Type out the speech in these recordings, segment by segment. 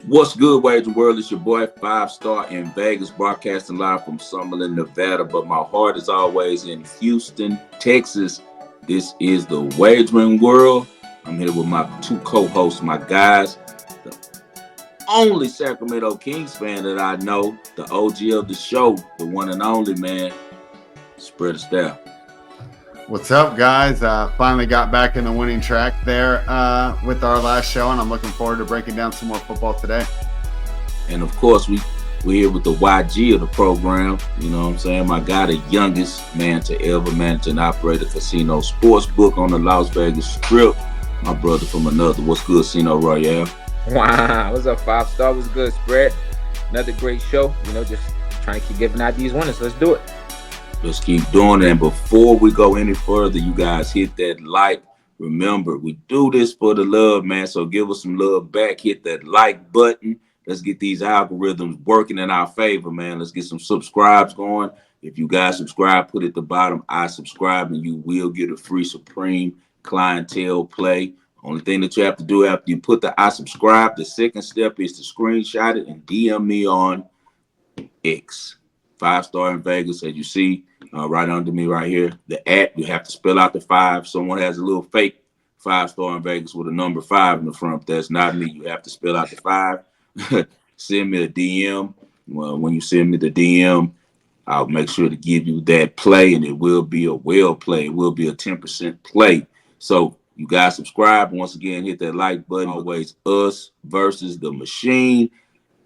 What's good, Wager World? It's your boy, Five Star in Vegas, broadcasting live from Summerlin, Nevada. But my heart is always in Houston, Texas. This is the Wagering World. I'm here with my two co-hosts, my guys, the only Sacramento Kings fan that I know, the OG of the show, the one and only man, Spread of Staff. What's up, guys? Finally got back in the winning track there with our last show, and I'm looking forward to breaking down some more football today. And of course, we're here with the YG of the program. You know what I'm saying? My guy, the youngest man to ever manage and operate a casino sports book on the Las Vegas Strip. My brother from another. What's good, Casino Royale? Wow, what's up, Five Star? What's good, Spread? Another great show. Just trying to keep giving out these winners. Let's do it. Let's keep doing it. And before we go any further, you guys hit that like. Remember, we do this for the love, man. So give us some love back. Hit that like button. Let's get these algorithms working in our favor, man. Let's get some subscribes going. If you guys subscribe, put at the bottom, I subscribe, and you will get a free Supreme clientele play. Only thing that you have to do after you put the I subscribe, the second step is to screenshot it and DM me on X. 5 Star in Vegas, as you see right under me right here. The @ you have to spell out the 5. Someone has a little fake 5 Star in Vegas with a number 5 in the front. That's not me. You have to spell out the 5. Send me a DM. Well, when you send me the DM, I'll make sure to give you that play, and it will be a well play. It will be a 10% play. So you guys subscribe. Once again, hit that like button. Always us versus the machine.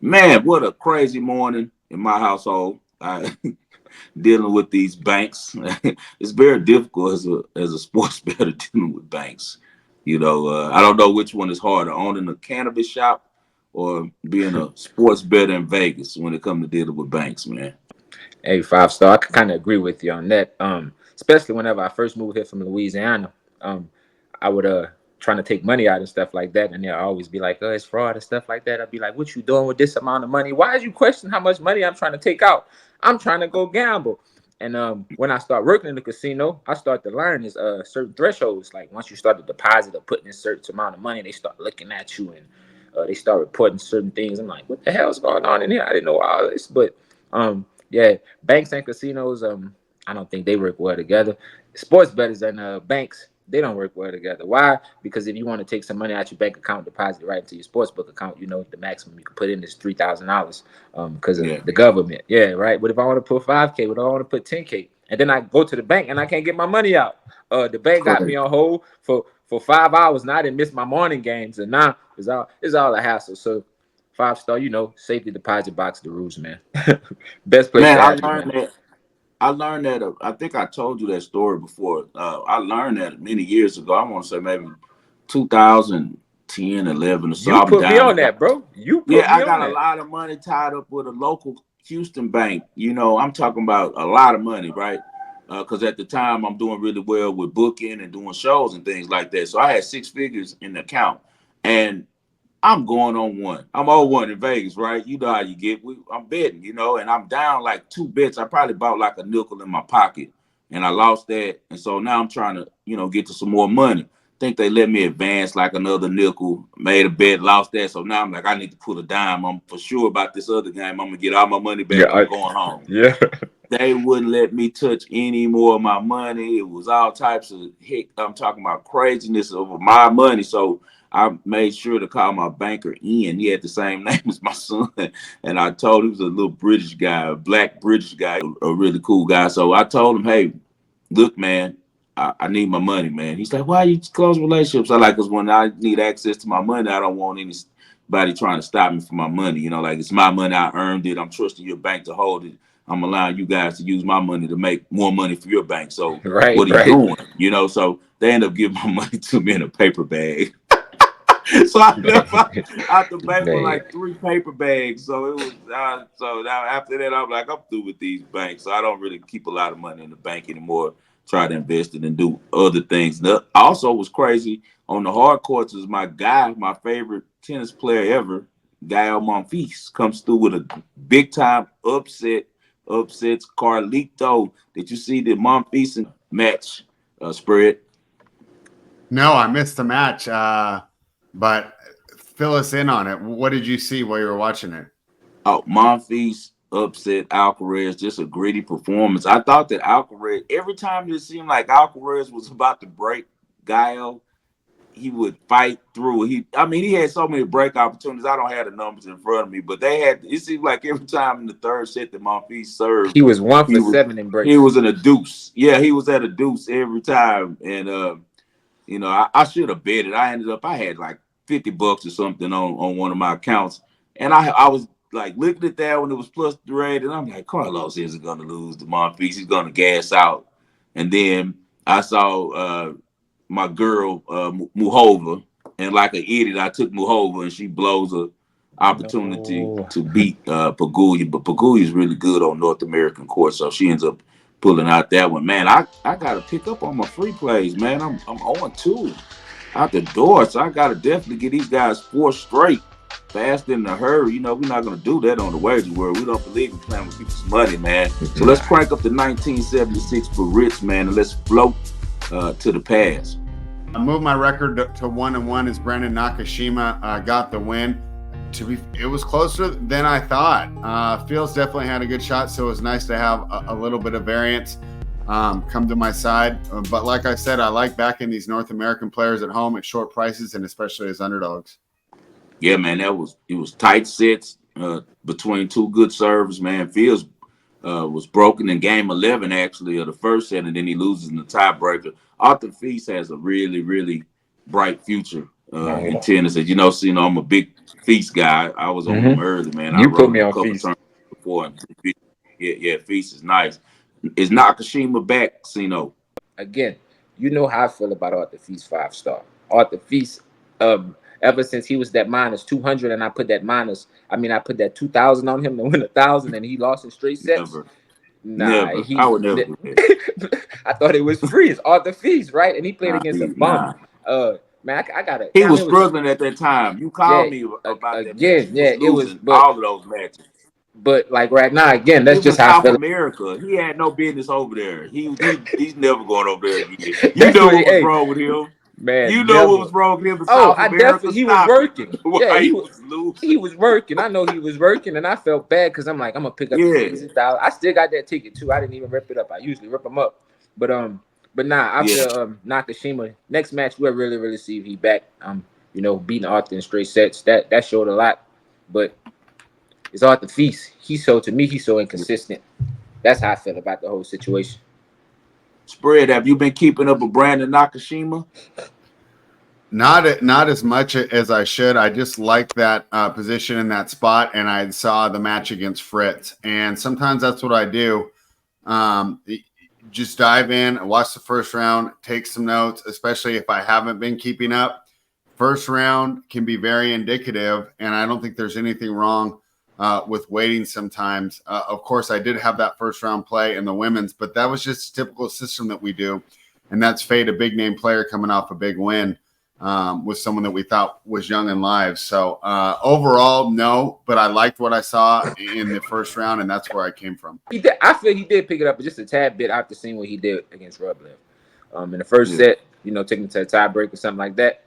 Man, what a crazy morning in my household. Dealing with these banks. It's very difficult as a sports bettor dealing with banks. I don't know which one is harder, owning a cannabis shop or being a sports bettor in Vegas when it comes to dealing with banks, man. Hey, Five Star, I can kind of agree with you on that. Especially whenever I first moved here from Louisiana, I would trying to take money out and stuff like that, and they'll always be like, "Oh, it's fraud and stuff like that." I'd be like, "What you doing with this amount of money? Why is you question how much money I'm trying to take out? I'm trying to go gamble." And when I start working in the casino, I start to learn is certain thresholds. Like once you start to deposit or putting in a certain amount of money, they start looking at you and they start reporting certain things. I'm like, what the hell's going on in here? I didn't know all this. But yeah, banks and casinos, I don't think they work well together. Sports bettors and banks, they don't work well together. Why? Because if you want to take some money out your bank account, deposit it right into your sportsbook account, the maximum you can put in is $3,000 because of the government. Yeah, right. But if I want to put 5K, but I want to put 10K, and then I go to the bank and I can't get my money out, the bank got me on hold for 5 hours, and I didn't miss my morning games, and now it's all a hassle. So 5 Star, safety deposit box the rules, man. Best place Man, to I have it, learned man. that. I learned that. I think I told you that story before. I learned that many years ago. I want to say maybe 2010, 11 or so. You I'm put me down. on that, bro. You put Yeah, me I on got a that. lot of money tied up with a local Houston bank. I'm talking about a lot of money, right? Because at the time I'm doing really well with booking and doing shows and things like that. So I had 6 figures in the account, and I'm going on one. I'm on one in Vegas, right? You know how you get. I'm betting, and I'm down like 2 bets. I probably bought like a nickel in my pocket, and I lost that. And so now I'm trying to, get to some more money. Think they let me advance like another nickel. Made a bet, lost that. So now I'm like, I need to put a dime. I'm for sure about this other game. I'm gonna get all my money back. Yeah, I'm going home. yeah. They wouldn't let me touch any more of my money. It was all types of heck. I'm talking about craziness over my money. So I made sure to call my banker Ian. He had the same name as my son. And I told him he was a little British guy, a black British guy, a really cool guy. So I told him, hey, look, man, I need my money, man. He's like, why you close relationships? I like, because when I need access to my money, I don't want anybody trying to stop me from my money. Like it's my money. I earned it. I'm trusting your bank to hold it. I'm allowing you guys to use my money to make more money for your bank. So Right, what are you right. doing? So they end up giving my money to me in a paper bag. So I left out the bank with Man. like 3 paper bags. So it was so now after that I'm like, I'm through with these banks. So I don't really keep a lot of money in the bank anymore. Try to invest it and do other things. Also was crazy on the hard courts is my guy, my favorite tennis player ever, Gael Monfils, comes through with a big time upsets Carlito. Did you see the Monfils match spread? No, I missed the match, but fill us in on it. What did you see while you were watching it? Oh, Monfils upset Alcaraz. Just a gritty performance. I thought that Alcaraz, every time it seemed like Alcaraz was about to break Gael, he would fight through. He had so many break opportunities. I don't have the numbers in front of me, but they had. It seemed like every time in the third set that Monfils served, He was 1 he for was 7 in he breaks. was in a deuce. Yeah, he was at a deuce every time, and I should have bet it. I had like $50 or something on one of my accounts, and I was like looking at that when it was plus 3, and I'm like, Carlos isn't gonna lose to Monfils. He's gonna gas out, and then I saw my girl Muhova, and like an idiot, I took Muhova, and she blows a opportunity No. to beat Pagula, but Pagula is really good on North American court, so she ends up pulling out that one. Man, I gotta pick up on my free plays, man. I'm on 2 out the door, so I gotta definitely get these guys 4 straight fast in a hurry. We're not gonna do that on the wager world. We don't believe in playing with people's money, man. So let's crank up the 1976 for Ritz, man, and let's float to the past. I moved my record to 1-1 as Brandon Nakashima got the win. It was closer than I thought. Fields definitely had a good shot, so it was nice to have a little bit of variance come to my side. But like I said, I like backing these North American players at home at short prices, and especially as underdogs. Yeah, man, it was tight sets between 2 good servers, man. Fields was broken in game 11 actually of the first set, and then he loses in the tiebreaker. Arthur Feast has a really, really bright future in tennis. As I'm a big Feast guy. I was on him early, man. I You put rode me him a on couple feast. times before. Yeah, Feast is nice. Is Nakashima back, Sino? Again, you know how I feel about Arthur Feast 5-star. Arthur Feast, ever since he was that -200, and I put that 2,000 on him to win 1,000, and he lost in straight sets. Never. Nah, Never. I would never do that. I thought it was free. It's Arthur Feast, right? And he played against a bum. Nah. Man, I gotta. He Damn, was it was struggling at that time. You yeah. called me about that match. Again, He yeah. was It was, losing but all of those matches. like right now, again, that's It just was how I South feel. America. He had no business over there. He's never going over there again. You That's know what. what was Hey, wrong with him. You man, know what never. was wrong with him in Oh, South I America. definitely he was Stop it. working. Yeah, Why he was he losing. was working. I know he was working, and I felt bad because I'm like, I'm gonna pick up this Yeah. easy style. I still got that ticket too. I didn't even rip it up. I usually rip them up, but nah. I Yeah. feel Nakashima next match we'll really really see if he back. Beating Arthur in straight sets that showed a lot, but it's Arthur Feast. He's so inconsistent. That's how I feel about the whole situation. Spread, have you been keeping up with Brandon Nakashima? Not as much as I should. I just like that position in that spot, and I saw the match against Fritz. And sometimes that's what I do. Um, just dive in, watch the first round, take some notes, especially if I haven't been keeping up. First round can be very indicative, and I don't think there's anything wrong with waiting sometimes. Of course, I did have that first round play in the women's, but that was just a typical system that we do, and that's fade a big name player coming off a big win with someone that we thought was young and live. So overall, no, but I liked what I saw in the first round, and that's where I came from. I feel he did pick it up just a tad bit after seeing what he did against Rublev. In the first Yeah. set, taking to a tiebreak or something like that.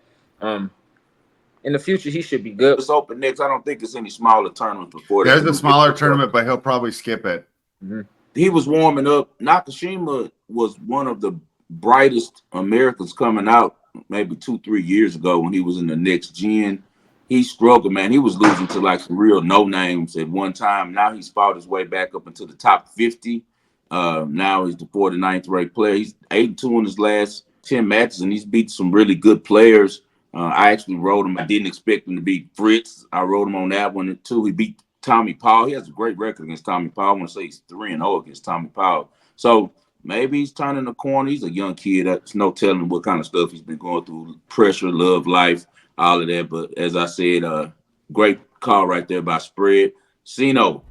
In the future, he should be good. It's open next. I don't think it's any smaller tournaments before that. There's a smaller tournament, but he'll probably skip it. Mm-hmm. He was warming up. Nakashima was one of the brightest Americans coming out maybe 2-3 years ago when he was in the next gen. He struggled, man. He was losing to like some real no names at one time. Now he's fought his way back up into the top 50. Now he's the 49th ranked player. He's 8-2 in his last 10 matches, and he's beat some really good players. I actually rode him. I didn't expect him to beat Fritz. I rode him on that one too. He beat Tommy Paul. He has a great record against Tommy Paul. I want to say he's 3-0 against Tommy Paul. So maybe he's turning the corner. He's a young kid. There's no telling what kind of stuff he's been going through. Pressure, love, life, all of that. But as I said, great call right there by Spread. Sino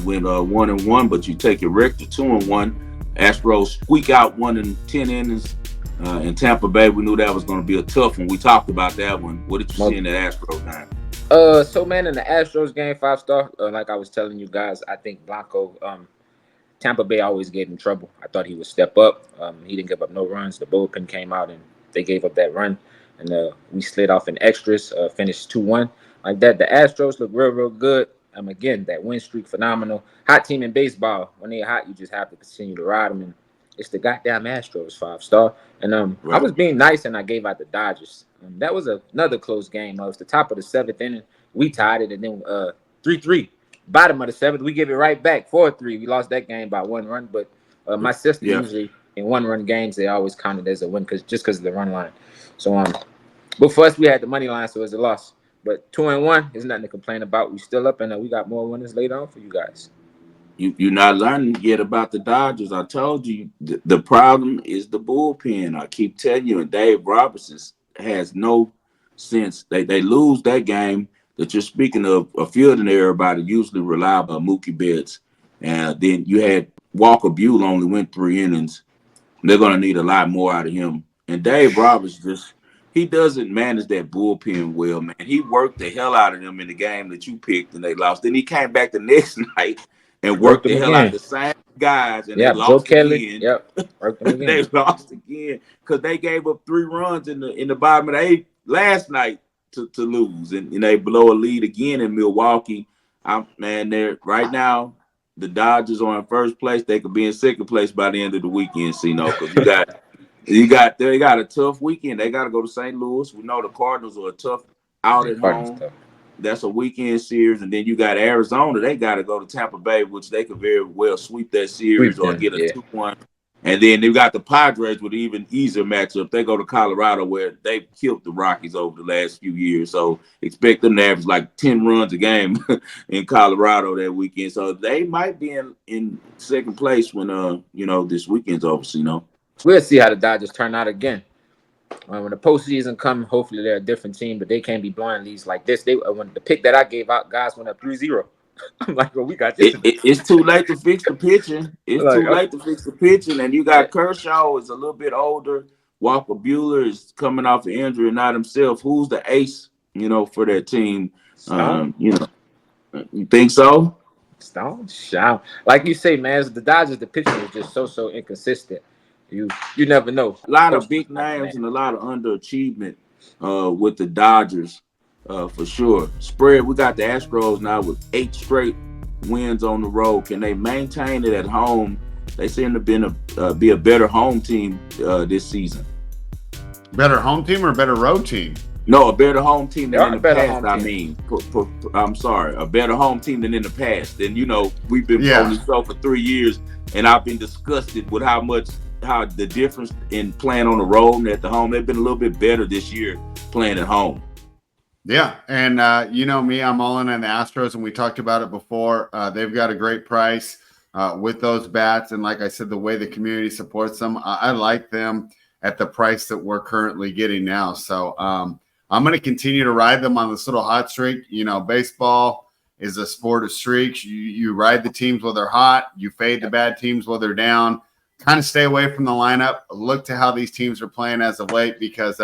went 1-1, but you take your record to 2-1. Astros squeak out 1 in 10 innings. In Tampa Bay, we knew that was going to be a tough one. We talked about that one. What did you see in that Astros game? So man, in the Astros game, 5-star, like I was telling you guys, I think Blanco, Tampa Bay always gave him trouble. I thought he would step up. He didn't give up no runs. The bullpen came out and they gave up that run. and we slid off in extras, finished 2-1 like that. The Astros look real good. Again, that win streak phenomenal. Hot team in baseball. When they're hot, you just have to continue to ride them. And it's the goddamn Astros 5-star. And I Right. was being nice and I gave out the Dodgers. That was another close game. It was the top of the seventh inning. We tied it, and then 3-3. Bottom of the seventh, we give it right back 4-3. We lost that game by 1 run, but my sister Yeah. usually in 1 run games they always counted as a win because of the run line. So but for us we had the money line, so it's a loss. But 2-1 is nothing to complain about. We still up, and we got more winners later on for you guys. You're not learning yet about the Dodgers. I told you the problem is the bullpen. I keep telling you, and Dave Robertson has no sense. They lose that game that you're speaking of. A fielding everybody usually rely on Mookie Betts, and then you had Walker Buehler only went 3 innings. They're gonna need a lot more out of him. And Dave Roberts he doesn't manage that bullpen well, man. He worked the hell out of them in the game that you picked and they lost. Then he came back the next night and Worked worked them the hell out of again. the same guys and they Yep, Joe lost Kelly. again. Yep, worked them They again. lost again because they gave up 3 runs in the bottom of the 8th last night to lose. And they blow a lead again in Milwaukee. Man, they're right now. The Dodgers are in first place. They could be in second place by the end of the weekend, because they got a tough weekend. They got to go to St. Louis. We know the Cardinals are a tough out at Cardinals home. tough. That's a weekend series, and then you got Arizona. They got to go to Tampa Bay, which they could very well sweep that series Sweep or them. get a Yeah. 2-1. And then they got the Padres with an even easier matchup. They go to Colorado, where they've killed the Rockies over the last few years. So expect them to average like 10 runs a game in Colorado that weekend. So they might be in second place when this weekend's over. We'll see how the Dodgers turn out again. When the postseason come, hopefully they're a different team, but they can't be blowing leads like this. They when the pick that I gave out, guys went up 3-0. I'm like, well, we got this. It's too late to fix the pitching. It's Like, too late to fix the pitching, and you yeah. got Kershaw is a little bit older. Walker Buehler is coming off an injury, not himself. Who's the ace, for that team? Stone, You think so? Stone. Like you say, man, the Dodgers, the pitching is just so inconsistent. You never know. A lot of Coach big might be names mad. and a lot of underachievement with the Dodgers for sure. Spread, we got the Astros now with 8 straight wins on the road. Can they maintain it at home? They seem to be a better home team this season. Better home team or better road team? No, a better home team They than are in a the better past. home I team. mean, I'm sorry, a better home team than in the past. And we've been Yeah. on this show for 3 years, and I've been disgusted with how the difference in playing on the road and at the home. They've been a little bit better this year playing at home. Yeah, and you know me, I'm all in on the Astros, and we talked about it before. They've got a great price with those bats, and like I said, the way the community supports them, I like them at the price that we're currently getting now. So I'm going to continue to ride them on this little hot streak. Baseball is a sport of streaks. You ride the teams while they're hot. You fade the bad teams while they're down. Kind of stay away from the lineup. Look to how these teams are playing as of late, because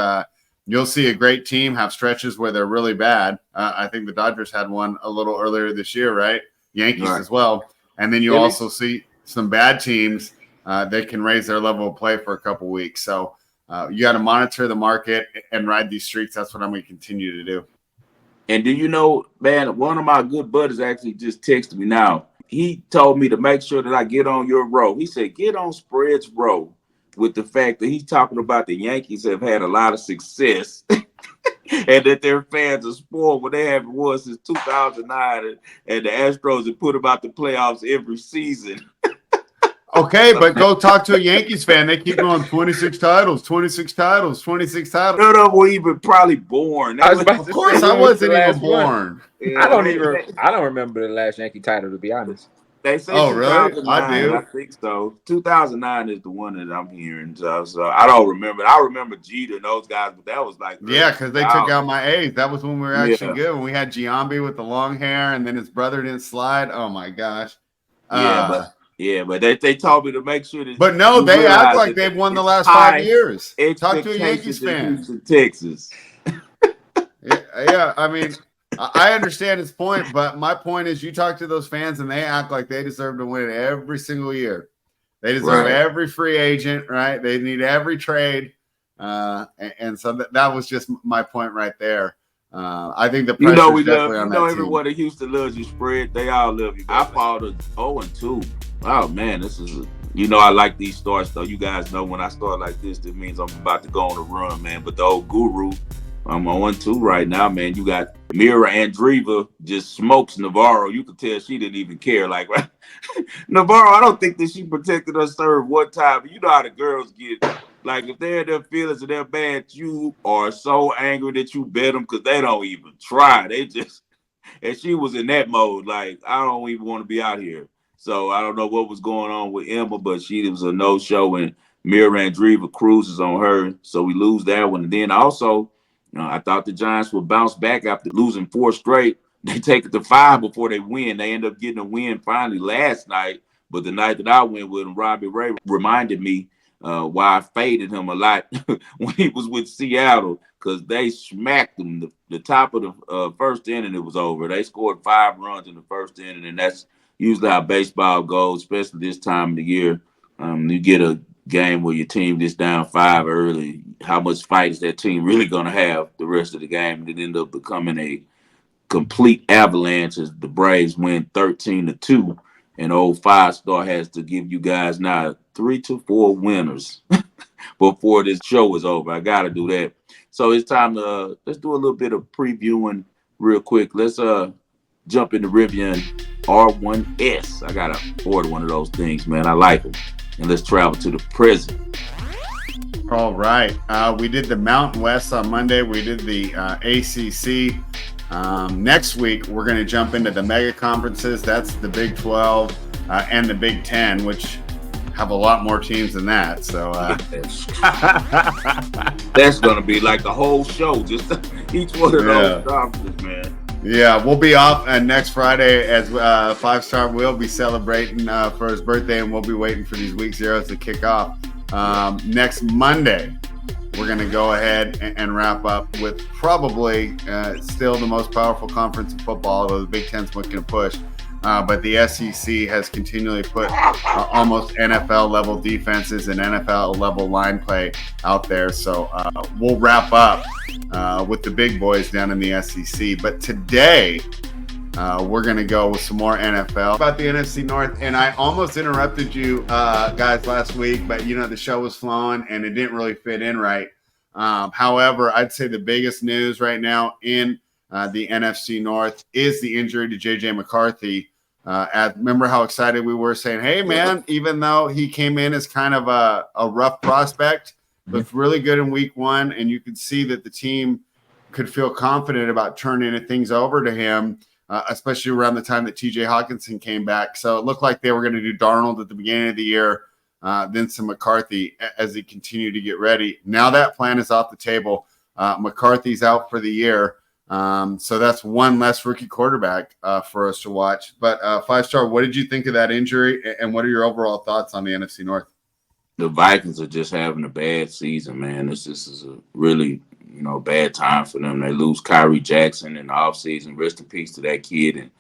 you'll see a great team have stretches where they're really bad. I think the Dodgers had one a little earlier this year, right? Yankees Right. as well. And then you Really? also see some bad teams that can raise their level of play for a couple weeks. So you got to monitor the market and ride these streaks. That's what I'm going to continue to do. And do you know, man, one of my good buddies actually just texted me now. He told me to make sure that I get on your row. He said, get on Spread's row, with the fact that he's talking about the Yankees have had a lot of success and that their fans are spoiled when they haven't won since 2009, and the Astros have put them out the playoffs every season. Okay, but go talk to a Yankees fan. They keep going 26 titles, 26 titles, 26 titles. None of them were even probably born. I was about Of to course, say, I when was wasn't the even last one? born. Yeah, I don't remember the last Yankee title, to be honest. They say Oh, really? 2009. I do. I think so. 2009 is the one that I'm hearing. So I don't remember. I remember Jeter and those guys, but that was like Yeah, because they took 2000. out my A's. That was when we were actually Yeah. good. When we had Giambi with the long hair, and then his brother didn't slide. Oh my gosh. But they told me to make sure that. But no, you they act realize like that they've won the it's last high 5 years. Talk to a Yankees expectations in fan. Houston, Texas. Yeah, I mean, I understand his point, but my point is you talk to those fans and they act like they deserve to win every single year. They deserve Right. every free agent, right? They need every trade. And so that was just my point right there. I think the pressure is definitely on that team. Everyone in Houston loves you, spread. They all love you. I fought a 0-2. Oh man, I like these starts though. You guys know when I start like this, that means I'm about to go on a run, man. But the old guru, I'm on 1-2 right now, man. You got Mira Andreeva just smokes Navarro. You could tell she didn't even care. Like Navarro, I don't think that she protected her serve one time. But you know how the girls get. Like if they're in their feelings and they're bad, you are so angry that you bet them because they don't even try. They just and she was in that mode. Like I don't even want to be out here. So I don't know what was going on with Emma, but she was a no-show, and Mira Andreeva cruises on her. So we lose that one. And then also, I thought the Giants would bounce back after losing 4 straight. They take it to 5 before they win. They end up getting a win finally last night. But the night that I went with him, Robbie Ray reminded me why I faded him a lot when he was with Seattle, because they smacked him. The top of the first inning, it was over. They scored 5 runs in the first inning, and that's usually how baseball goes, especially this time of the year. You get a game where your team is down 5 early. How much fight is that team really going to have the rest of the game? And it ended up becoming a complete avalanche as the Braves win 13-2. And old 5-star has to give you guys now 3 to 4 winners before this show is over. I got to do that. So it's time to let's do a little bit of previewing real quick. Let's jump into Rivian R1S. I got to order one of those things, man. I like them. And let's travel to the present. All right. We did the Mountain West on Monday. We did the ACC. Next week, we're going to jump into the mega conferences. That's the Big 12 and the Big 10, which have a lot more teams than that. So that's going to be like the whole show, just each one of those conferences, man. Yeah, we'll be off next Friday as 5-star will be celebrating for his birthday, and we'll be waiting for these week zeros to kick off. Next Monday, we're going to go ahead and wrap up with probably still the most powerful conference in football, although the Big Ten's looking to push. But the SEC has continually put almost NFL-level defenses and NFL-level line play out there. So we'll wrap up with the big boys down in the SEC. But today, we're going to go with some more NFL. About the NFC North, and I almost interrupted you guys last week, but, the show was flowing, and it didn't really fit in right. However, I'd say the biggest news right now in the NFC North is the injury to J.J. McCarthy. Remember how excited we were saying, hey, man, even though he came in as kind of a rough prospect, looked really good in week 1, and you could see that the team could feel confident about turning things over to him, especially around the time that T.J. Hawkinson came back. So it looked like they were going to do Darnold at the beginning of the year, then some McCarthy as he continued to get ready. Now that plan is off the table. McCarthy's out for the year. So that's one less rookie quarterback for us to watch. But 5-star, what did you think of that injury, and what are your overall thoughts on the NFC North? The Vikings are just having a bad season, man. This is a really bad time for them. They lose Kyrie Jackson in the offseason. Rest in peace to that kid,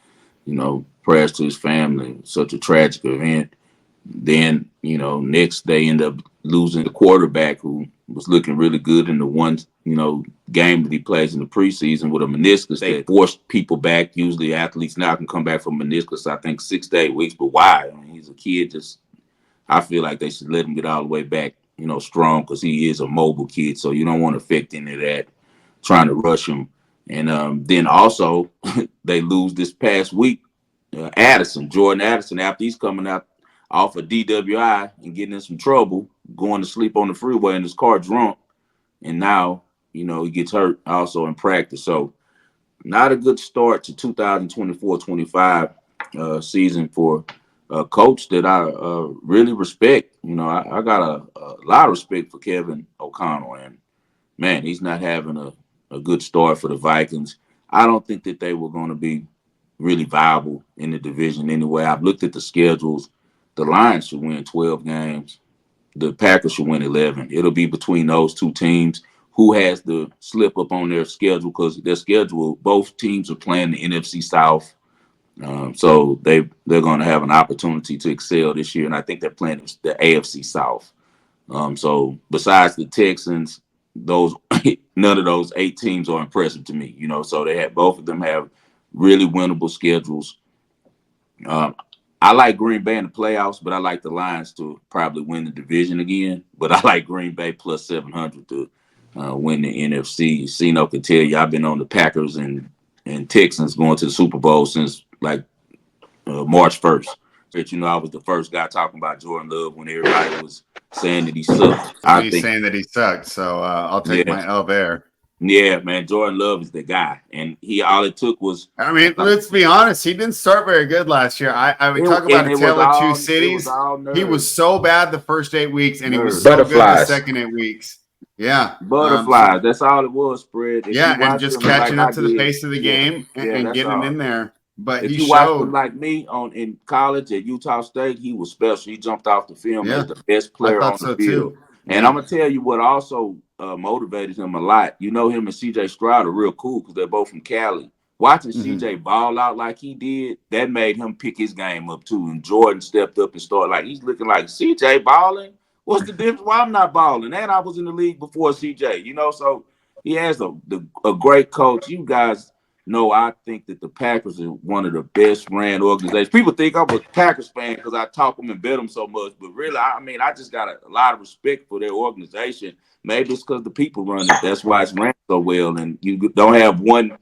and prayers to his family. Such a tragic event. Then next they end up losing the quarterback who was looking really good in the one game that he plays in the preseason with a meniscus. They forced people back. Usually athletes now can come back from meniscus, I think 6 to 8 weeks. But why? I mean, he's a kid. I feel like they should let him get all the way back, strong, because he is a mobile kid. So you don't want to affect any of that, trying to rush him. And then also they lose this past week, Jordan Addison, after he's coming out off of DWI and getting in some trouble, going to sleep on the freeway in his car drunk. And now, he gets hurt also in practice. So not a good start to 2024-25 season for a coach that I really respect. I got a lot of respect for Kevin O'Connell. And, man, he's not having a good start for the Vikings. I don't think that they were going to be really viable in the division anyway. I've looked at the schedules. The Lions should win 12 games. The Packers should win 11. It'll be between those two teams. Who has the slip up on their schedule? Because their schedule, both teams are playing the NFC South. So they're going to have an opportunity to excel this year. And I think they're playing the AFC South. So besides the Texans those none of those 8 teams are impressive to me. So they had both of them have really winnable schedules. Um, I like Green Bay in the playoffs, but I like the Lions to probably win the division again. But I like Green Bay plus 700 to win the NFC. Cino can tell you I've been on the Packers and Texans going to the Super Bowl since like March 1st. I was the first guy talking about Jordan Love when everybody was saying that he sucked. So I he's think, saying that he sucked. So I'll take yeah, my L there. yeah, man, Jordan Love is the guy, and he all it took was I mean, like let's be honest. He didn't start very good last year. We talk about and a tale of two it was cities. all He was nerves, so bad the first 8 weeks, and he was nerves, so good the Butterflies. second 8 weeks. Yeah. So butterflies. That's all it was. Spread. If you yeah, and watch just him like catching I up to the did, pace of the yeah, game yeah, and that's getting all. in there. But If he you watched him showed. like me in college at Utah State, he was special. He jumped off the film as Yeah, the best I player thought on the so field. too. And I'm Yeah. gonna tell you what also motivated him a lot. Him and CJ Stroud are real cool because they're both from Cali. Watching Hmm. CJ ball out like he did, that made him pick his game up too. And Jordan stepped up and started like he's looking like CJ balling. What's the difference? Why I'm not balling? And I was in the league before CJ. So he has a great coach. You guys know I think that the Packers are one of the best ran organizations. People think I'm a Packers fan because I talk them and bet them so much, but really, I mean, I just got a lot of respect for their organization. Maybe it's because the people run it. That's why it's ran so well, and you don't have one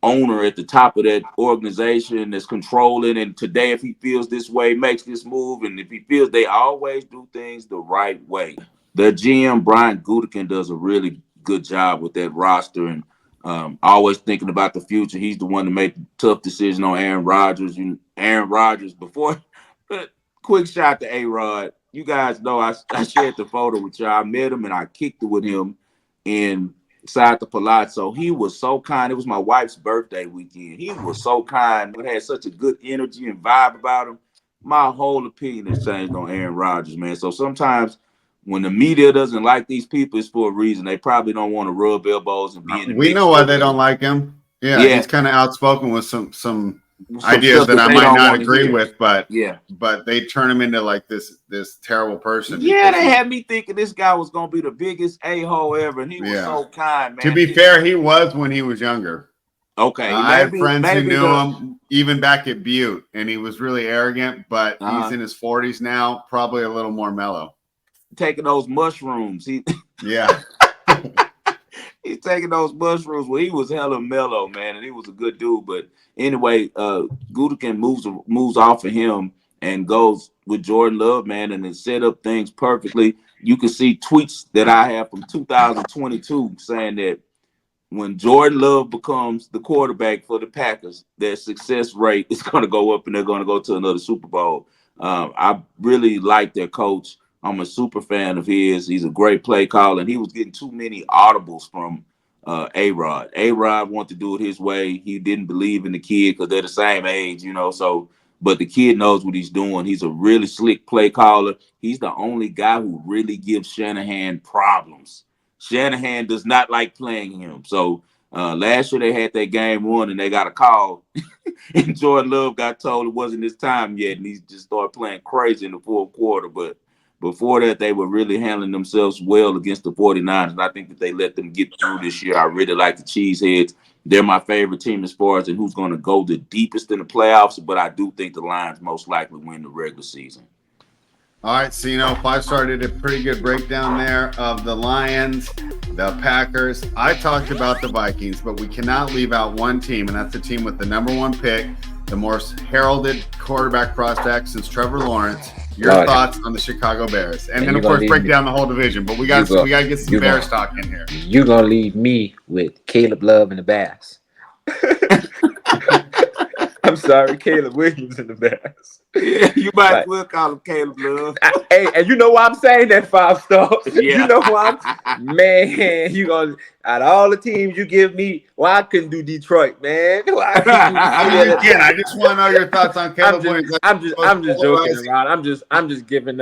owner at the top of that organization that's controlling. And today, if he feels this way, makes this move, and if he feels they always do things the right way. The GM Brian Gutekunst does a really good job with that roster, and always thinking about the future. He's the one to make the tough decision on Aaron Rodgers. Aaron Rodgers before. Quick shot to A-Rod. You guys know I shared the photo with y'all. I met him and I kicked it with him inside the Palazzo. He was so kind. It was my wife's birthday weekend. He was so kind. He had such a good energy and vibe about him. My whole opinion has changed on Aaron Rodgers, man. So sometimes when the media doesn't like these people, it's for a reason. They probably don't want to rub elbows and be in the We mix know why with they them. don't like him. Yeah, Yeah, he's kind of outspoken with some some ideas stuff that that I they might don't not want to agree hear. with, but Yeah. they turn him into like this terrible person Yeah, because they he's had me thinking this guy was gonna be the biggest a-hole ever, and he was yeah. so kind, To man. be fair, he was when he was younger. Okay, I had maybe friends who maybe knew the him even back at Butte, and he was really arrogant, but he's uh in his 40s now, probably a little more mellow. taking those mushrooms. Yeah. He's taking those mushrooms. Well, he was hella mellow, man, and he was a good dude. But anyway, Gutekunst moves off of him and goes with Jordan Love, man, and it set up things perfectly. You can see tweets that I have from 2022 saying that when Jordan Love becomes the quarterback for the Packers, their success rate is going to go up and they're going to go to another Super Bowl. I really like their coach. I'm a super fan of his. He's a great play caller, and he was getting too many audibles from A-Rod. A-Rod wanted to do it his way. He didn't believe in the kid because they're the same age. So, but the kid knows what he's doing. He's a really slick play caller. He's the only guy who really gives Shanahan problems. Shanahan does not like playing him. So last year they had that game won and they got a call. And Jordan Love got told it wasn't his time yet. And he just started playing crazy in the fourth quarter. But before that, they were really handling themselves well against the 49ers. And I think that they let them get through this year. I really like the Cheeseheads. They're my favorite team as far as who's going to go the deepest in the playoffs. But I do think the Lions most likely win the regular season. All right, so 5-star did a pretty good breakdown there of the Lions, the Packers. I talked about the Vikings, but we cannot leave out one team, and that's the team with the #1 pick, the most heralded quarterback prospect since Trevor Lawrence. Your thoughts on the Chicago Bears, and then of course break down the whole division. But we got to get some Bears talk in here. You're gonna leave me with Caleb Love and the Bears. I'm sorry, Caleb Williams and the Bears. Yeah, you might as well call him Caleb Love. Hey, and you know why I'm saying that 5-star? Yeah. You know why man, you gonna out of all the teams you give me, why I couldn't do Detroit, man? Why I couldn't do Detroit? Again, I just want to know your thoughts on Caleb Williams. I'm just joking around. I'm just giving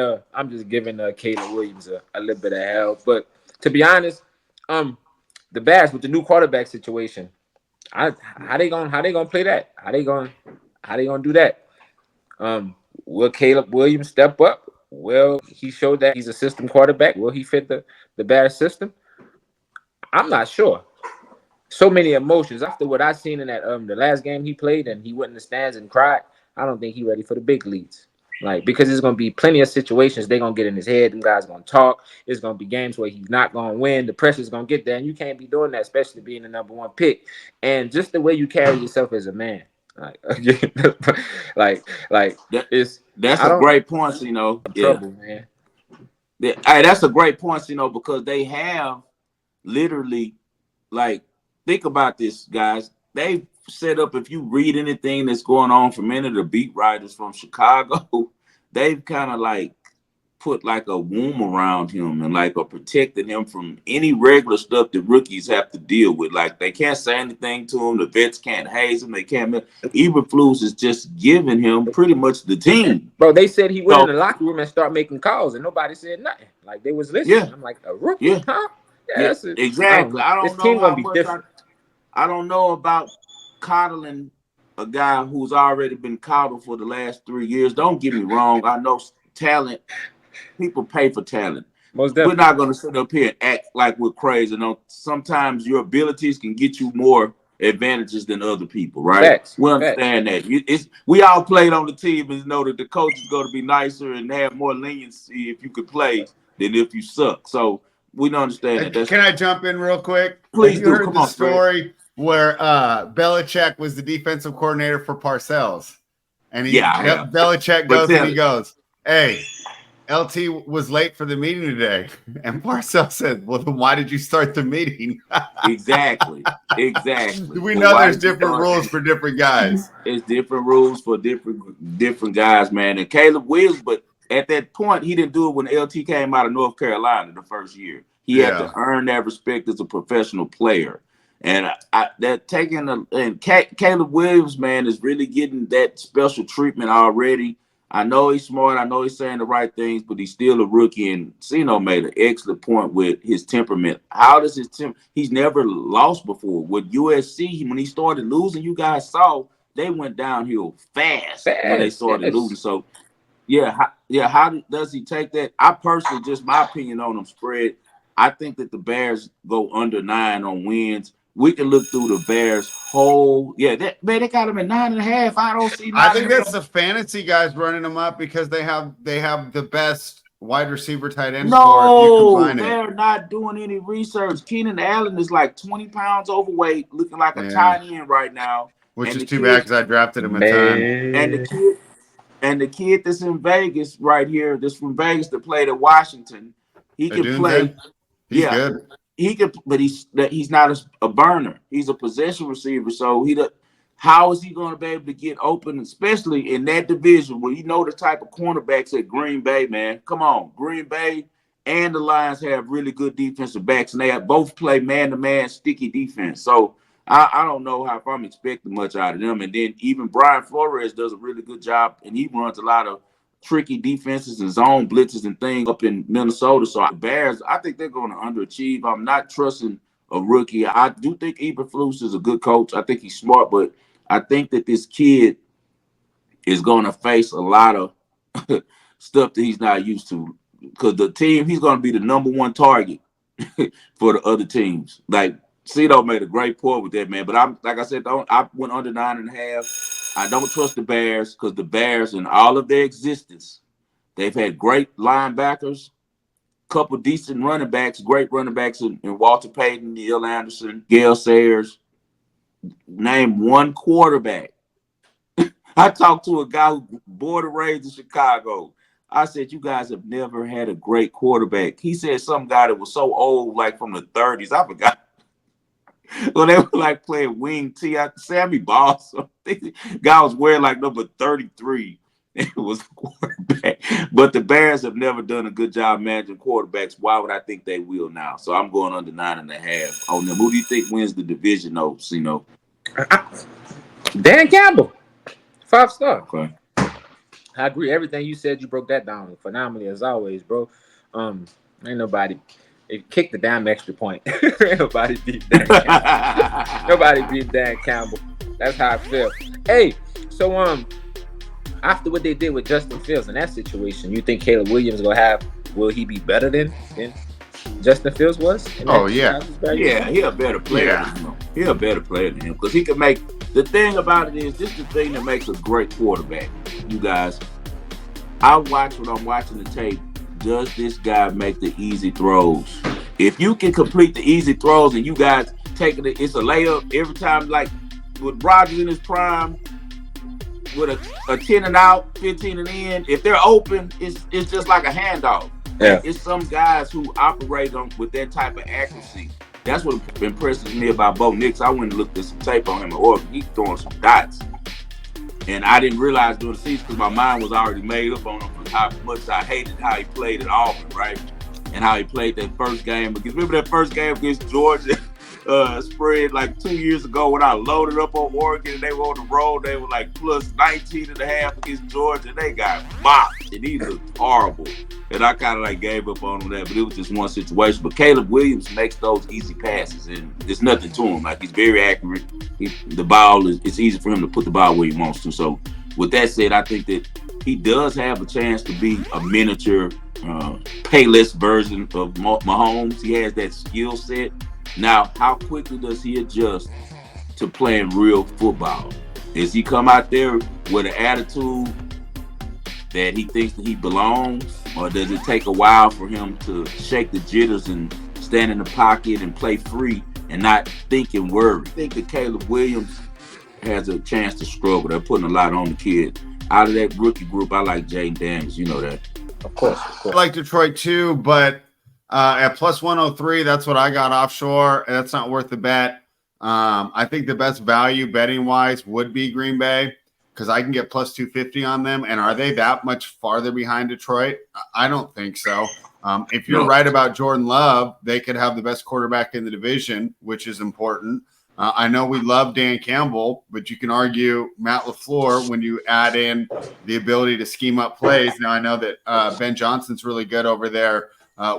Caleb Williams a little bit of help. But to be honest, the Bears with the new quarterback situation, how they gonna play that? How they gonna do that? Will Caleb Williams step up? Will he show that he's a system quarterback? Will he fit the Bears system? I'm not sure. So many emotions after what I seen in that the last game he played, and he went in the stands and cried. I don't think he ready for the big leagues. Like, because there's gonna be plenty of situations they're gonna get in his head. Them guys gonna talk. It's gonna be games where he's not gonna win. The pressure's gonna get there, and you can't be doing that, especially being the number one pick. And just the way you carry yourself as a man, like again, like That it's that's I a don't great point, you know. Yeah. trouble, man. Hey, that's a great point, you know, because they have literally, like, think about this, guys. They set up, if you read anything that's going on from any of the beat writers from Chicago, they've kind of like put like a womb around him and like protected him from any regular stuff that rookies have to deal with. Like, they can't say anything to him. The vets can't haze him. They can't. Eberflus is just giving him pretty much the team. Bro, they said he went in So the locker room and started making calls, and nobody said nothing. Like, they was listening. yeah, I'm like, a rookie, yeah, huh? Yeah, yeah, I don't exactly. know. I This don't know team gonna how be much different. I don't know about coddling a guy who's already been coddled for the last 3 years. Don't get me wrong. I know talent. People pay for talent. Most We're definitely. not going to sit up here and act like we're crazy. No, sometimes your abilities can get you more advantages than other people, right? Facts. We Facts. understand that. We all played on the team and know that the coach is going to be nicer and have more leniency if you could play than if you suck. So we don't understand that. Can I jump in real quick? Have Please you do. heard Come the on, Fred. story where Belichick was the defensive coordinator for Parcells? And Yeah, I have. Belichick But goes and tell he it. goes, "Hey, LT was late for the meeting today." And Parcells said, "Well, then why did you start the meeting?" Exactly. Exactly. We Well, know why there's did you different start rules that? for different guys. It's different rules for different guys, man. And Caleb Williams, but at that point, he didn't do it when LT came out of North Carolina the first year. He had to Yeah. earn that respect as a professional player. And that taking Caleb Williams, man, is really getting that special treatment already. I know he's smart. I know he's saying the right things, but he's still a rookie. And Cino made an excellent point with his temperament. How does his He's never lost before. With USC, when he started losing, you guys saw they went downhill fast when they Fast. started losing. Yes. So yeah, how does he take that? I personally, just my opinion on them spread. I think that the Bears go under 9 on wins. We can look through the Bears whole. Yeah, they got them at 9.5. I don't see I 9 think and a that's half. the fantasy guys running them up because they have the best wide receiver tight end score if you No, combine it. they're not doing any research. Keenan Allen is like 20 pounds overweight, looking like a Yeah. tight end right now. Which And is the too bad kid, because I drafted him a ton. and the Man. kid, and the kid that's in Vegas right here, that's from Vegas that played at Washington, he can play. Adunze, he's Yeah, good. he could, but he's not a burner. He's a possession receiver. So how is he going to be able to get open, especially in that division where you know the type of cornerbacks at Green Bay, man? Come on, Green Bay and the Lions have really good defensive backs, and they have both play man-to-man sticky defense. So I don't know if I'm expecting much out of them. And then even Brian Flores does a really good job, and he runs a lot of tricky defenses and zone blitzes and things up in Minnesota. So the Bears, I think they're going to underachieve. I'm not trusting a rookie. I do think Eberflus is a good coach. I think he's smart, but I think that this kid is going to face a lot of stuff that he's not used to. Because the team, he's going to be the number one target for the other teams. Like Cito made a great point with that, man. But I'm like I said, I went under 9.5. I don't trust the Bears because the Bears, in all of their existence, they've had great linebackers, couple decent running backs, great running backs in Walter Payton, Neil Anderson, Gale Sayers. Name one quarterback. I talked to a guy who born and raised in Chicago. I said, you guys have never had a great quarterback. He said some guy that was so old, like from the 30s. I forgot. Well, they were like playing wing T. Sammy Boss. Guy was wearing like number 33. It was quarterback. But the Bears have never done a good job managing quarterbacks. Why would I think they will now? So I'm going under 9.5 on them. Who do you think wins the division, though, Cino? Dan Campbell, 5-star. Okay. I agree. Everything you said, you broke that down phenomenally as always, bro. Ain't nobody. It kicked the damn extra point. Ain't nobody beat Dan Campbell. Nobody beat Dan Campbell. That's how I feel. Hey, so after what they did with Justin Fields in that situation, you think Caleb Williams will he be better than Justin Fields was? Oh, yeah. Yeah, he a better player Yeah. than him. He a better player than him because he can make. The thing about it is, this is the thing that makes a great quarterback. You guys, I watch when I'm watching the tape. Does this guy make the easy throws? If you can complete the easy throws and you guys taking it, it's a layup every time. Like with Rodgers in his prime, with a 10 and out, 15 and in, if they're open, it's just like a handoff. Yeah. It's some guys who operate on with that type of accuracy. That's what impresses me about Bo Nix. I went and looked at some tape on him in Oregon. He's throwing some dots. And I didn't realize during the season because my mind was already made up on him for how much I hated how he played at Auburn, right? And how he played that first game. Because remember that first game against Georgia spread like 2 years ago when I loaded up on Oregon and they were on the road. They were like plus 19 and a half against Georgia. They got mopped and he looked horrible. And I kind of like gave up on him that, but it was just one situation. But Caleb Williams makes those easy passes, and there's nothing to him. Like he's very accurate. The ball it's easy for him to put the ball where he wants to. So with that said, I think that he does have a chance to be a miniature, payless version of Mahomes. He has that skill set. Now, how quickly does he adjust to playing real football? Does he come out there with an attitude that he thinks that he belongs, or does it take a while for him to shake the jitters and stand in the pocket and play free and not think and worry? I think that Caleb Williams has a chance to struggle. They're putting a lot on the kid. Out of that rookie group, I like Jaden Daniels. You know that. Of course. I like Detroit too, but at plus 103, that's what I got offshore. That's not worth the bet. I think the best value betting wise would be Green Bay, because I can get plus 250 on them. And are they that much farther behind Detroit? I don't think so. If you're right about Jordan Love, they could have the best quarterback in the division, which is important. I know we love Dan Campbell, but you can argue Matt LaFleur when you add in the ability to scheme up plays. Now, I know that Ben Johnson's really good over there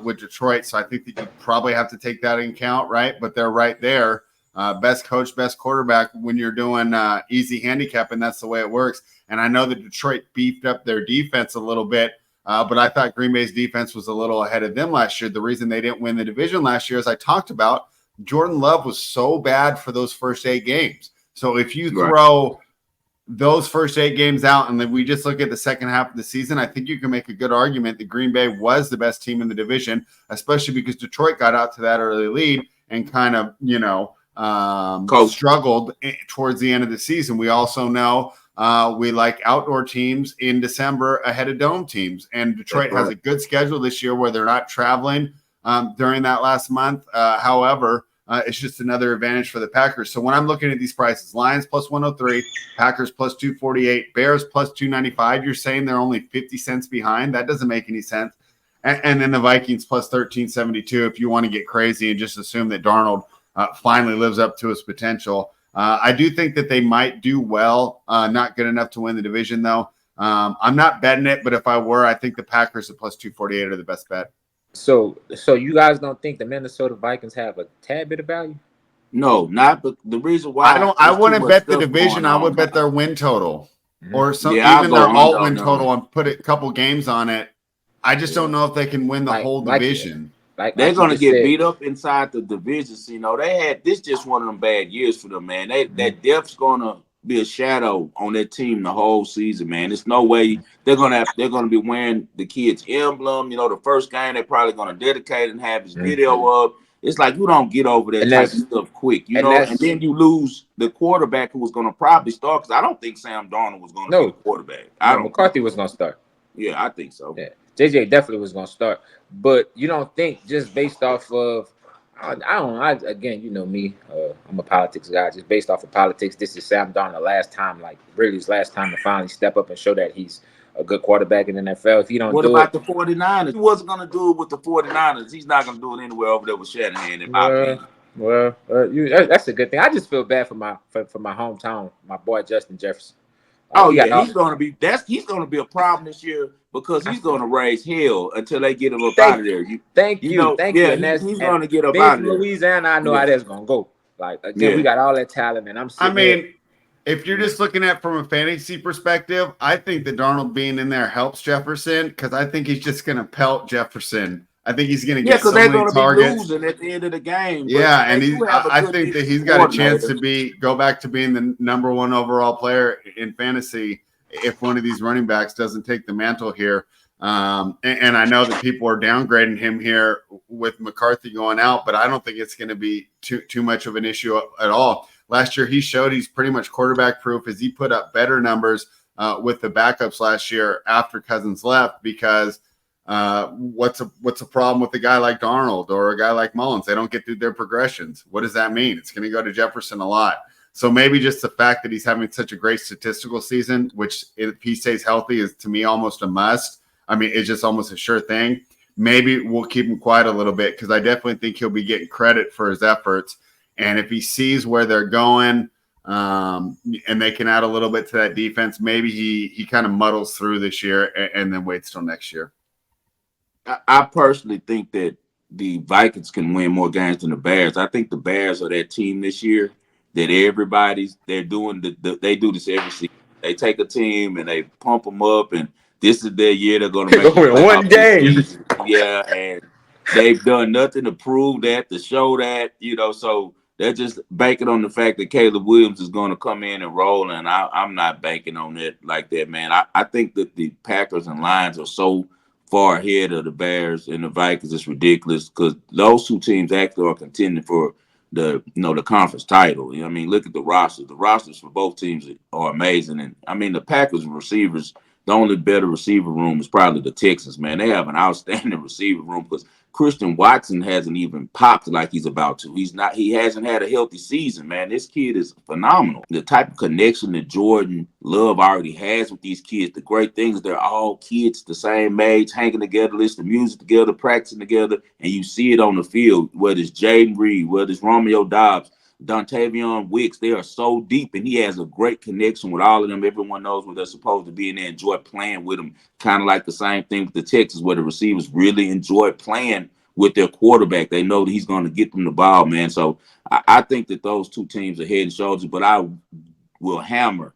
with Detroit, so I think that you probably have to take that into account, right? But they're right there. Best coach, best quarterback when you're doing easy handicap, and that's the way it works. And I know that Detroit beefed up their defense a little bit, but I thought Green Bay's defense was a little ahead of them last year. The reason they didn't win the division last year, as I talked about, Jordan Love was so bad for those first 8 games. So if you throw those first 8 games out and then we just look at the second half of the season, I think you can make a good argument that Green Bay was the best team in the division, especially because Detroit got out to that early lead and kind of, struggled towards the end of the season. We also know we like outdoor teams in December ahead of dome teams, and Detroit has a good schedule this year where they're not traveling during that last month. However, it's just another advantage for the Packers. So when I'm looking at these prices, Lions plus 103, Packers plus 248, Bears plus 295, you're saying they're only 50 cents behind? That doesn't make any sense. And then the Vikings plus 1372 if you want to get crazy and just assume that Darnold finally lives up to his potential. I do think that they might do well. Not good enough to win the division, though. I'm not betting it, but if I were, I think the Packers at plus 248 are the best bet. So you guys don't think the Minnesota Vikings have a tad bit of value? No, not. But the reason why I wouldn't bet the division. I would bet their win total or some even their all win total and put a couple games on it. I just don't know if they can win the whole division. They're going to get beat up inside the divisions. They had this just one of them bad years for them, man. That depth's going to be a shadow on that team the whole season, man. There's no way they're going to be wearing the kid's emblem. The first game they're probably going to dedicate and have his video up. It's like you don't get over that type of stuff quick, and then you lose the quarterback who was going to probably start, because I don't think Sam Darnold was going to be the quarterback. McCarthy was going to start. Yeah, I think so. Yeah. JJ definitely was going to start, but you don't think just based off of, again, you know me, I'm a politics guy. Just based off of politics, this is Sam Darnold last time, really his last time to finally step up and show that he's a good quarterback in the NFL. If he don't what about the 49ers? He wasn't going to do it with the 49ers. He's not going to do it anywhere over there with Shanahan, in my opinion. Well, that's a good thing. I just feel bad for my hometown, my boy Justin Jefferson. He's going to be a problem this year because he's going to raise hell until they get him up out of there. Thank you. He's going to get up out of there. Louisiana, I know how that's going to go. We got all that talent, and if you're just looking at from a fantasy perspective, I think that Darnold being in there helps Jefferson, because I think he's just going to pelt Jefferson I think he's going to Yeah, get because so they're many going to be targets. losing at the end of the game. But Yeah, and they do have a I good think that defensive he's got a chance coordinator. to go back to being the number one overall player in fantasy if one of these running backs doesn't take the mantle here. And I know that people are downgrading him here with McCarthy going out, but I don't think it's going to be too much of an issue at all. Last year, he showed he's pretty much quarterback proof as he put up better numbers with the backups last year after Cousins left because what's a problem with a guy like Darnold or a guy like Mullins? They don't get through their progressions. What does that mean? It's going to go to Jefferson a lot. So maybe just the fact that he's having such a great statistical season, which if he stays healthy is to me almost a must. I mean, it's just almost a sure thing. Maybe we'll keep him quiet a little bit because I definitely think he'll be getting credit for his efforts. And if he sees where they're going and they can add a little bit to that defense, maybe he kind of muddles through this year and then waits till next year. I personally think that the Vikings can win more games than the Bears. I think the Bears are that team this year that they're doing they do this every season. They take a team and they pump them up, and this is their year. They're going to make the Going one playoffs this game. season. Yeah, and they've done nothing to prove that, to show that, so they're just banking on the fact that Caleb Williams is going to come in and roll, and I'm not banking on it like that, man. I think that the Packers and Lions are so far ahead of the Bears and the Vikings. It's ridiculous because those two teams actually are contending for the conference title. I mean, look at the rosters. The rosters for both teams are amazing. And I mean, the Packers receivers, the only better receiver room is probably the Texans, man. They have an outstanding receiver room because Christian Watson hasn't even popped like he's about to. He hasn't had a healthy season, man. This kid is phenomenal. The type of connection that Jordan Love already has with these kids, the great thing is they're all kids the same age, hanging together, listening to music together, practicing together, and you see it on the field, whether it's Jaden Reed, whether it's Romeo Dobbs, Dontavion Wicks, they are so deep, and he has a great connection with all of them. Everyone knows where they're supposed to be, and they enjoy playing with them. Kind of like the same thing with the Texans, where the receivers really enjoy playing with their quarterback. They know that he's going to get them the ball, man. So I think that those two teams are head and shoulders, but I will hammer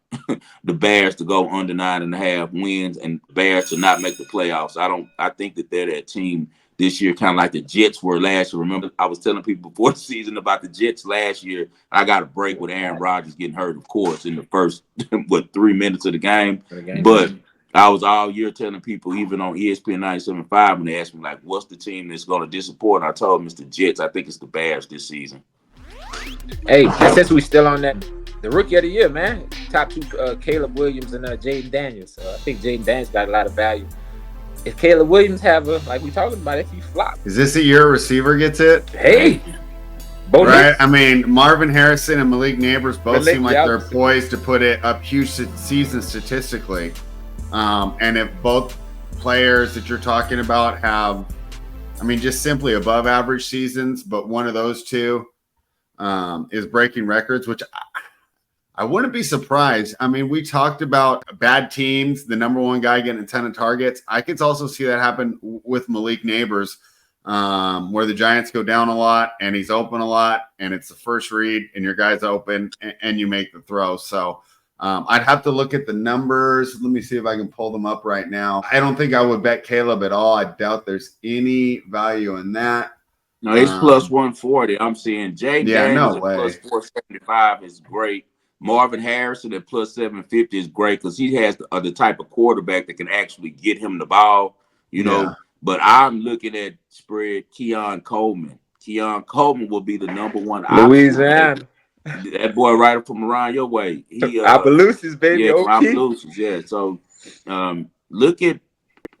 the Bears to go under 9.5 wins and the Bears to not make the playoffs. I think that they're that team this year, kind of like the Jets were last year. Remember, I was telling people before the season about the Jets last year. I got a break with Aaron Rodgers getting hurt, of course, in the first 3 minutes of the game. But I was all year telling people, even on ESPN 97.5, when they asked me, like, what's the team that's going to disappoint? I told them it's the Jets. I think it's the Bears this season. Hey, and since we still on that, the rookie of the year, man, top two, Caleb Williams and Jaden Daniels. I think Jaden Daniels got a lot of value. If Caleb Williams like we talking about, if he flop, is this a year a receiver gets it? Hey, both right. I mean, Marvin Harrison and Malik Neighbors both seem like they're poised to put it up huge season statistically. And if both players that you're talking about have, I mean, just simply above average seasons, but one of those two is breaking records, which I wouldn't be surprised. I mean, we talked about bad teams, the number one guy getting a ton of targets. I could also see that happen with Malik Neighbors, where the Giants go down a lot and he's open a lot and it's the first read and your guy's open and you make the throw. So I'd have to look at the numbers. Let me see if I can pull them up right now. I don't think I would bet Caleb at all. I doubt there's any value in that. No, it's plus 140. I'm seeing Jay Daniels at plus 475 is great. Marvin Harrison at plus 750 is great because he has the type of quarterback that can actually get him the ball, know. But I'm looking at spread Keon Coleman. Keon Coleman will be the number one option. Louisiana. That boy right up from around your way. He Opelousas, baby. Yeah, from Opelousas, yeah. So look at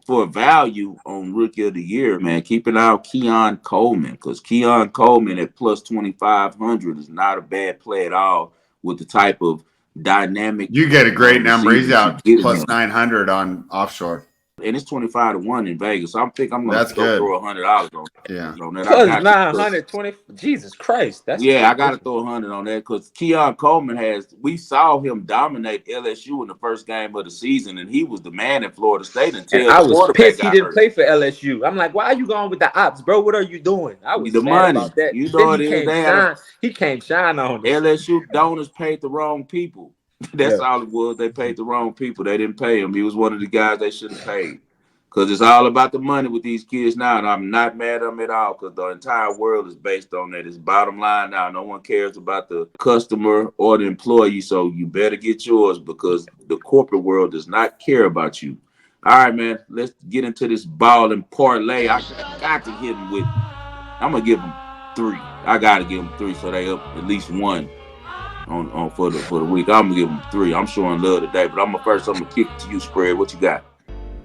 for value on rookie of the year, man. Keep an eye on Keon Coleman because Keon Coleman at plus 2,500 is not a bad play at all with the type of dynamic. You get a great number. He's out plus 900 on offshore. And it's 25-1 in Vegas. So I'm going to throw $100 on that. Yeah. Plus 920. Jesus Christ. I got to throw 100 on that because Keon Coleman we saw him dominate LSU in the first game of the season, and he was the man in Florida State until I was pissed he didn't play for LSU. I'm like, why are you going with the ops, bro? What are you doing? I was mad about that. You know what it is. He can't shine on us. LSU donors paid the wrong people. That's all it was. They paid the wrong people. They didn't pay him. He was one of the guys they shouldn't have paid. Because it's all about the money with these kids now, and I'm not mad at them at all because the entire world is based on that. It's bottom line now. No one cares about the customer or the employee, so you better get yours because the corporate world does not care about you. All right, man, let's get into this ball and parlay. I got to hit them with, I'm going to give them three. I got to give them three so they up at least one on for the week. I'm going to give them three. I'm showing love today, but I'm going to kick it to you, Spread. What you got?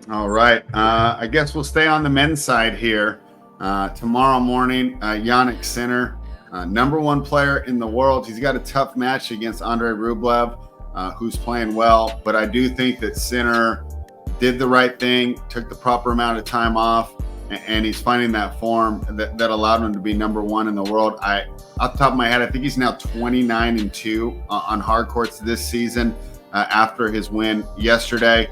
All right. I guess we'll stay on the men's side here. Tomorrow morning, Yannick Sinner, number one player in the world. He's got a tough match against Andrei Rublev, who's playing well. But I do think that Sinner did the right thing, took the proper amount of time off, and he's finding that form that allowed him to be number one in the world. Off the top of my head, I think he's now 29-2 on hard courts this season after his win yesterday.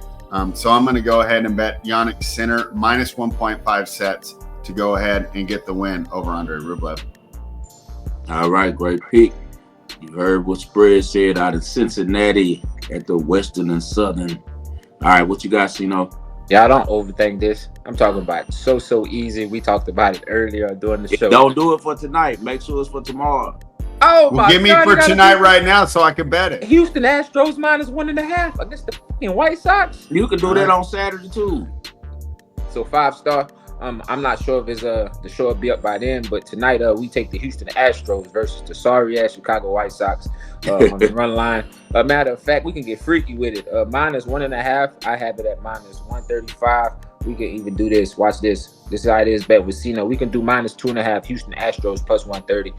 So I'm going to go ahead and bet Yannick Sinner minus 1.5 sets to go ahead and get the win over Andrei Rublev. All right, great pick. You heard what Spread said out of Cincinnati at the Western and Southern. All right, what you got, Sino? Y'all don't overthink this. I'm talking about so easy. We talked about it earlier during the show. Don't do it for tonight. Make sure it's for tomorrow. Oh, well, give me for tonight right now so I can bet it. Houston Astros minus 1.5 against the fucking White Sox. You can do that on Saturday too. So 5-star. I'm not sure if it's the show will be up by then, but tonight we take the Houston Astros versus the sorry ass Chicago White Sox on the run line. Matter of fact, we can get freaky with it. Minus 1.5. I have it at minus 135. We can even do this. Watch this. This is how it is bet with Cena. We can do minus 2.5. Houston Astros plus 130.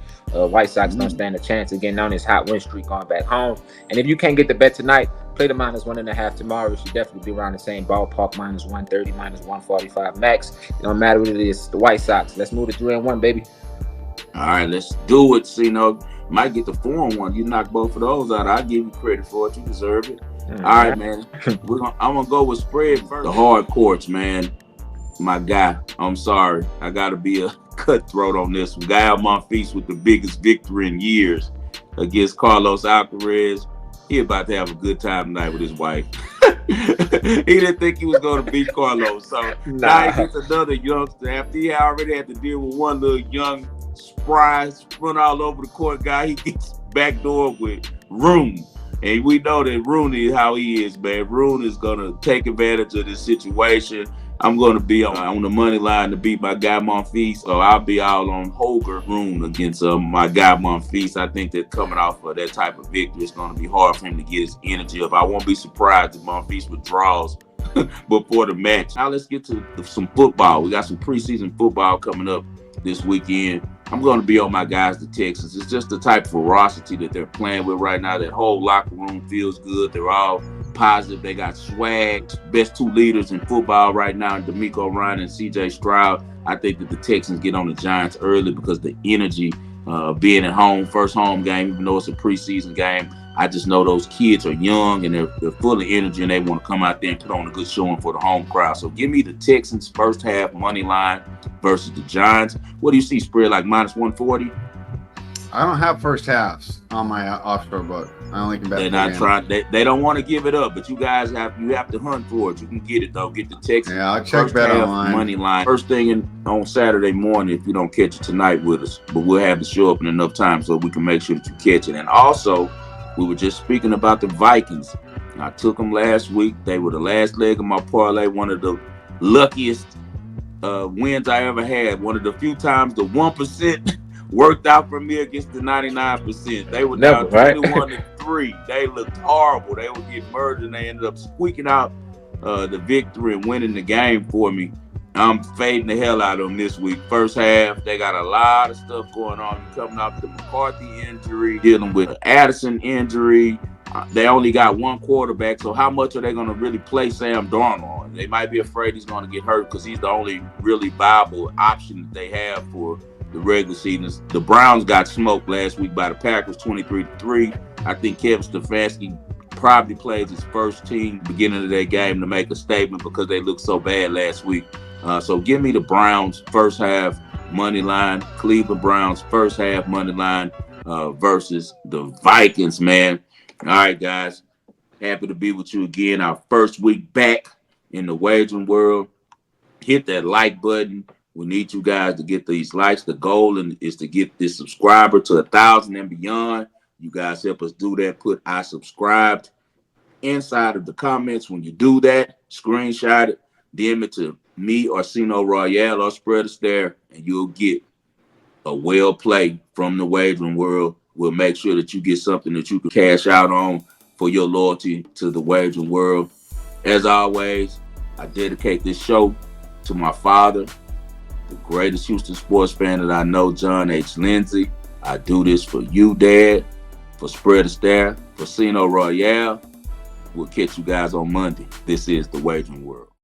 White Sox don't stand a chance again on this hot win streak going back home. And if you can't get the bet tonight, play the minus 1.5 tomorrow. It should definitely be around the same ballpark. Minus 130, minus 145 max. It don't matter what it is. The White Sox. Let's move to 3-1, baby. All right, let's do it. Cena might get the 4-1. You knock both of those out. I'll give you credit for it. You deserve it. All right, man. I'm gonna go with Spread first. The hard courts, man. My guy, I'm sorry. I gotta be a cutthroat on this one. Guy on my feet with the biggest victory in years against Carlos Alcaraz. He about to have a good time tonight with his wife. He didn't think he was gonna beat Carlos. So now he gets another youngster. After he already had to deal with one little young spry, run all over the court guy, he gets backdoor with Rune. And we know that Rooney is how he is, man. Rooney is going to take advantage of this situation. I'm going to be on the money line to beat my guy Monfils. So I'll be all on Holger Rune against my guy Monfils. I think that coming off of that type of victory, it's going to be hard for him to get his energy up. I won't be surprised if Monfils withdraws before the match. Now let's get to some football. We got some preseason football coming up this weekend. I'm going to be on my guys, the Texans. It's just the type of ferocity that they're playing with right now. That whole locker room feels good. They're all positive. They got swag. Best two leaders in football right now, D'Amico Ryan and C.J. Stroud. I think that the Texans get on the Giants early because the energy being at home, first home game, even though it's a preseason game. I just know those kids are young and they're full of energy and they want to come out there and put on a good showing for the home crowd. So give me the Texans first half money line versus the Giants. What do you see, Spread, like minus 140? I don't have first halves on my offshore book. I only can bet. They're not trying. They don't want to give it up, but you guys have to hunt for it. You can get it though. Get the Texans. Yeah, I'll check bet online. Money line first thing on Saturday morning if you don't catch it tonight with us. But we'll have the show up in enough time so we can make sure that you catch it. And also, we were just speaking about the Vikings. I took them last week. They were the last leg of my parlay. One of the luckiest wins I ever had. One of the few times the 1% worked out for me against the 99%. They were down 21-3. They looked horrible. They would get murdered, and they ended up squeaking out the victory and winning the game for me. I'm fading the hell out of them this week. First half, they got a lot of stuff going on. Coming off the McCarthy injury, dealing with Addison injury. They only got one quarterback, so how much are they going to really play Sam Darnold on? They might be afraid he's going to get hurt because he's the only really viable option that they have for the regular season. The Browns got smoked last week by the Packers, 23-3. I think Kevin Stefanski probably plays his first team beginning of that game to make a statement because they looked so bad last week. So give me the Browns first half money line, Cleveland Browns first half money line versus the Vikings, man. All right, guys. Happy to be with you again. Our first week back in the wagering world. hit that like button. We need you guys to get these likes. The goal is to get this subscriber to 1,000 and beyond. You guys help us do that. Put I subscribed inside of the comments. When you do that, screenshot it, DM it to me or Sino Royale or Spread Us there, and you'll get a well play from the wagering world. We'll make sure that you get something that you can cash out on for your loyalty to the wagering world. As always, I dedicate this show to my father, the greatest Houston sports fan that I know, John H. Lindsay. I do this for you, Dad, for Spread Us there, for Sino Royale. We'll catch you guys on Monday. This is the Wagering World.